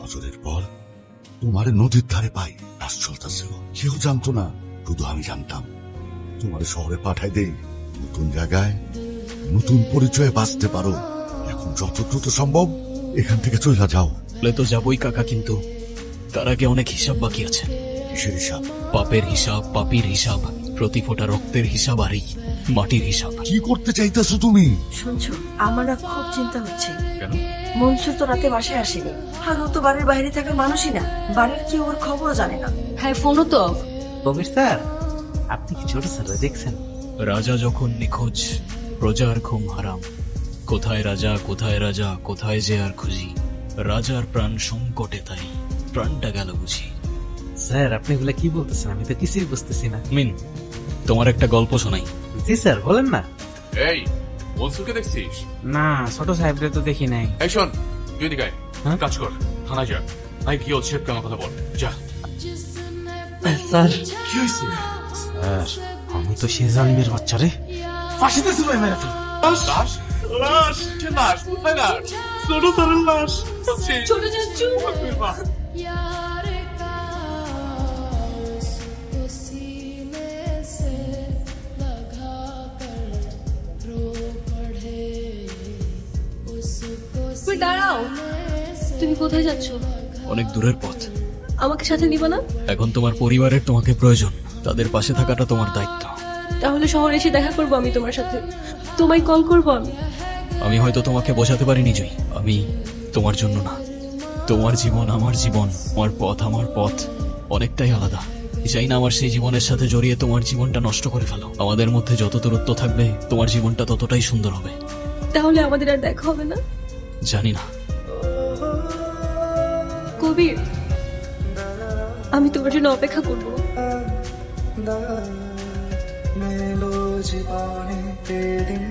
বছরের পর তোমার নদীর ধারে পাই, কাজ চলতেছিল, কেউ জানতো না, শুধু আমি জানতাম। তোমার শহরে পাঠাই দেই, নতুন জায়গায় নতুন পরিচয়ে বাঁচতে পারো। এখন যত দ্রুত সম্ভব এখান থেকে চলে যাও। বলে তো যাবই কাকা, কিন্তু তার আগে অনেক হিসাব বাকি আছে। কিসের হিসাব? পাপের হিসাব, পাপির হিসাব, প্রতি ফোঁটা রক্তের হিসাব, আর এই মাটির হিসাব। কি করতে চাইতেছো তুমি? শুনছো, আমার না খুব চিন্তা হচ্ছে। কেন? মনসুর তো রাতে বাসায় আসেনি, আর ও তো বাড়ির বাইরে থাকা মানুষই না, বাড়ির কি ওর খবরও জানে না। হ্যাঁ, ফোনও তো অফ। কবির স্যার, আপনি কি ছোট স্যার দেখছেন? রাজা যখন নিখোঁজ, প্রজার ঘুম হারাম। কোথায় রাজা, কোথায় রাজা, কোথায় যে আর খুঁজি। রাজার প্রাণ সংকটে, তাই প্রাণটা গেল বুঝি। স্যার, আপনি এগুলা কি বলতেছেন? আমি তো কিছুই বুঝতেছি না। মিন, তোমার একটা গল্প শোনাই। জি স্যার, বলেন না। এই মনসুরকে দেখছিস? না, ছোট সাহেবরে তো দেখি নাই। এই শোন, তুই এদিকে আয়। হ্যাঁ? কাজ কর, থানায় যা, ভাই কি হচ্ছে কেন কথা বল, যা। স্যার, কি হয়েছে? স্যার, আমি তো সে জানবীর বাচ্চা রে, ফাঁসিতে ঝুলাই মেরে ফেল। লাশ? লাশ? কে লাশ? কোথায় লাশ? ছোট স্যারের লাশ। ছোট চাচু। তুমি দাঁড়াও, তুমি কোথায় যাচ্ছ? অনেক দূরের পথ। আমাকে সাথে নিবা না? এখন তোমার পরিবারের তোমাকে প্রয়োজন, তাদের পাশে থাকাটা তোমার দায়িত্ব। তাহলে শহরে এসে দেখা করবো আমি তোমার সাথে, তোমায় কল করবো আমি। আমি হয়তো তোমাকে বোঝাতে পারিনি জয়ী, আমি তোমার জন্য না। তোমার জীবন আমার জীবন, আমার পথ আমার পথ, অনেকটাই আলাদা। চাই না আমার সেই জীবনের সাথে জড়িয়ে তোমার জীবনটা নষ্ট করে ফেলো। আমাদের মধ্যে যত দূরত্ব থাকবে তোমার জীবনটা ততটাই সুন্দর হবে। তাহলে আমাদের আর দেখা হবে না? জানি না। কবির, আমি তোমার জন্য অপেক্ষা করবো। মেলো জীবনে দিন